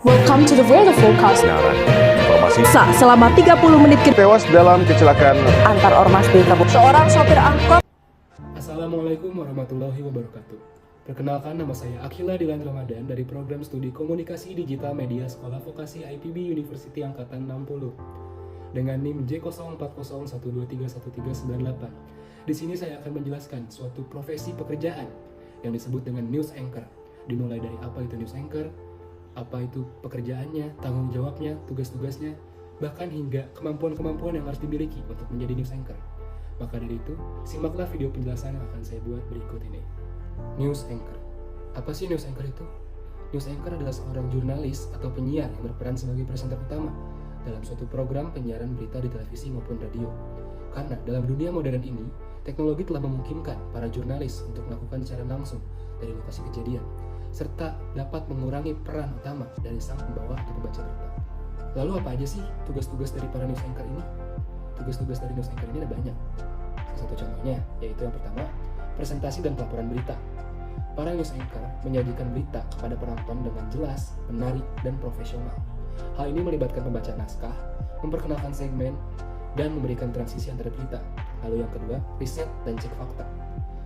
Welcome to the Weather Forecast. Kebenaran informasi Selama 30 menit tewas dalam kecelakaan antar ormas di seorang sopir angkot. Assalamualaikum warahmatullahi wabarakatuh. Perkenalkan, nama saya Akhila Dilan Ramadan dari program studi Komunikasi Digital Media Sekolah Vokasi IPB University Angkatan 60 dengan NIM J04012311398. Di sini saya akan menjelaskan suatu profesi pekerjaan yang disebut dengan news anchor. Dimulai dari apa itu news anchor, apa itu pekerjaannya, tanggung jawabnya, tugas-tugasnya, bahkan hingga kemampuan-kemampuan yang harus dimiliki untuk menjadi news anchor. Maka dari itu, simaklah video penjelasan yang akan saya buat berikut ini. News anchor. Apa sih news anchor itu? News anchor adalah seorang jurnalis atau penyiar yang berperan sebagai presenter utama dalam suatu program penyiaran berita di televisi maupun radio. Karena dalam dunia modern ini, teknologi telah memungkinkan para jurnalis untuk melakukan siaran langsung dari lokasi kejadian, serta dapat mengurangi peran utama dari sang pembawa atau pembaca berita. Lalu apa aja sih tugas-tugas dari para news anchor ini? Tugas-tugas dari news anchor ini ada banyak. Salah satu contohnya yaitu yang pertama, presentasi dan pelaporan berita. Para news anchor menyajikan berita kepada penonton dengan jelas, menarik, dan profesional. Hal ini melibatkan pembaca naskah, memperkenalkan segmen, dan memberikan transisi antara berita. Lalu yang kedua, riset dan cek fakta.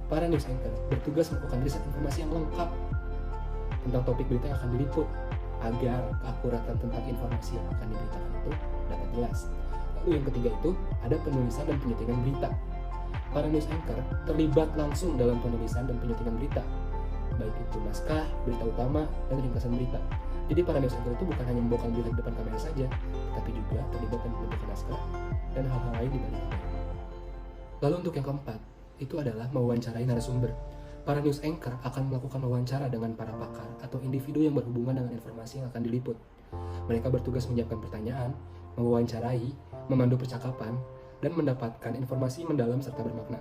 Para news anchor bertugas melakukan riset informasi yang lengkap tentang topik berita yang akan diliput agar keakuratan tentang informasi yang akan diberitakan itu dapat jelas. Lalu yang ketiga itu ada penulisan dan penyetingan berita. Para news anchor terlibat langsung dalam penulisan dan penyetingan berita, baik itu naskah, berita utama, dan ringkasan berita. Jadi para news anchor itu bukan hanya membawakan berita di depan kamera saja, tapi juga terlibat dalam pembentukan naskah dan hal-hal lain di balik kamera. Lalu untuk yang keempat, itu adalah mewawancarai narasumber. Para news anchor akan melakukan wawancara dengan para pakar atau individu yang berhubungan dengan informasi yang akan diliput. Mereka bertugas menyiapkan pertanyaan, mewawancarai, memandu percakapan, dan mendapatkan informasi mendalam serta bermakna.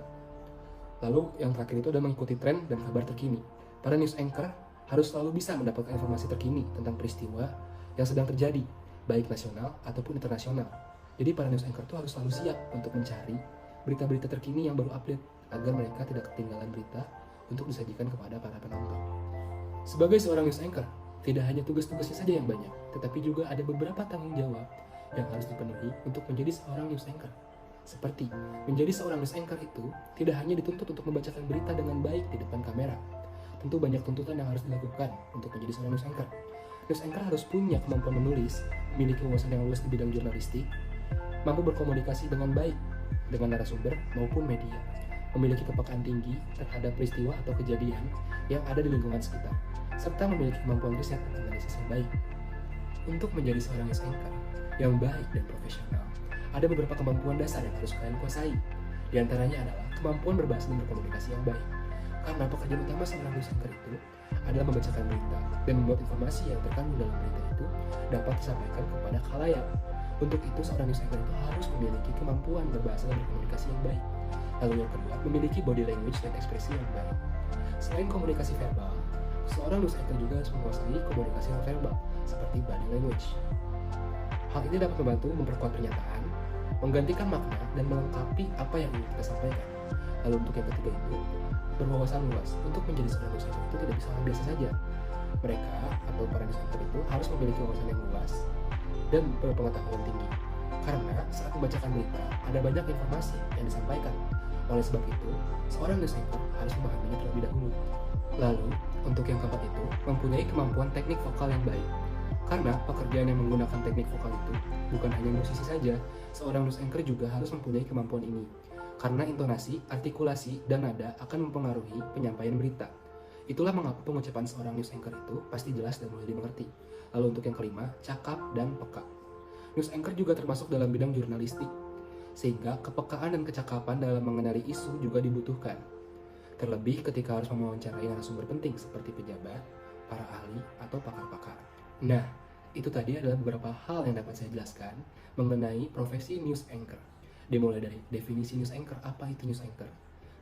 Lalu yang terakhir itu adalah mengikuti tren dan kabar terkini. Para news anchor harus selalu bisa mendapatkan informasi terkini tentang peristiwa yang sedang terjadi, baik nasional ataupun internasional. Jadi para news anchor itu harus selalu siap untuk mencari berita-berita terkini yang baru update agar mereka tidak ketinggalan berita untuk disajikan kepada para penonton. Sebagai seorang news anchor, tidak hanya tugas-tugasnya saja yang banyak, tetapi juga ada beberapa tanggung jawab yang harus dipenuhi untuk menjadi seorang news anchor. Seperti, menjadi seorang news anchor itu tidak hanya dituntut untuk membacakan berita dengan baik di depan kamera. Tentu banyak tuntutan yang harus dilakukan untuk menjadi seorang news anchor. News anchor harus punya kemampuan menulis, memiliki wawasan yang luas di bidang jurnalistik, mampu berkomunikasi dengan baik dengan narasumber maupun media, memiliki kepekaan tinggi terhadap peristiwa atau kejadian yang ada di lingkungan sekitar, serta memiliki kemampuan riset dan analisis yang baik. Untuk menjadi seorang news anchor yang baik dan profesional, ada beberapa kemampuan dasar yang harus kalian kuasai. Di antaranya adalah kemampuan berbahasa dan berkomunikasi yang baik. Karena pekerjaan utama seorang news anchor itu adalah membacakan berita dan membuat informasi yang terkandung dalam berita itu dapat disampaikan kepada khalayak. Untuk itu, seorang news anchor itu harus memiliki kemampuan berbahasa dan berkomunikasi yang baik. Lalu yang kedua, memiliki body language dan ekspresi yang baik. Selain komunikasi verbal, seorang news anchor juga harus menguasai komunikasi non verbal, seperti body language. Hal ini dapat membantu memperkuat pernyataan, menggantikan makna, dan melengkapi apa yang ingin kita sampaikan. Lalu untuk yang ketiga itu, berwawasan luas. Untuk menjadi seorang news anchor itu tidak bisa orang biasa saja. Mereka atau para news anchor itu harus memiliki wawasan yang luas dan berpengetahuan tinggi. Karena saat membacakan berita, ada banyak informasi yang disampaikan. Oleh sebab itu, seorang news anchor harus memahaminya terlebih dahulu. Lalu, untuk yang keempat itu, mempunyai kemampuan teknik vokal yang baik. Karena pekerjaan yang menggunakan teknik vokal itu bukan hanya musisi saja, seorang news anchor juga harus mempunyai kemampuan ini. Karena intonasi, artikulasi, dan nada akan mempengaruhi penyampaian berita. Itulah mengapa pengucapan seorang news anchor itu pasti jelas dan mudah dimengerti. Lalu untuk yang kelima, cakap dan peka. News anchor juga termasuk dalam bidang jurnalistik, sehingga kepekaan dan kecakapan dalam mengenali isu juga dibutuhkan. Terlebih ketika harus mewawancarai narasumber penting seperti pejabat, para ahli, atau pakar-pakar. Nah, itu tadi adalah beberapa hal yang dapat saya jelaskan mengenai profesi news anchor. Dimulai dari definisi news anchor, apa itu news anchor,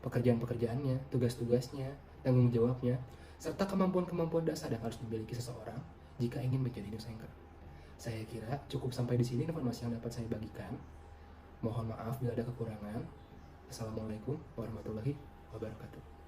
pekerjaan-pekerjaannya, tugas-tugasnya, tanggung jawabnya, serta kemampuan-kemampuan dasar yang harus dimiliki seseorang jika ingin menjadi news anchor. Saya kira cukup sampai di sini informasi yang dapat saya bagikan. Mohon maaf bila ada kekurangan. Assalamualaikum warahmatullahi wabarakatuh.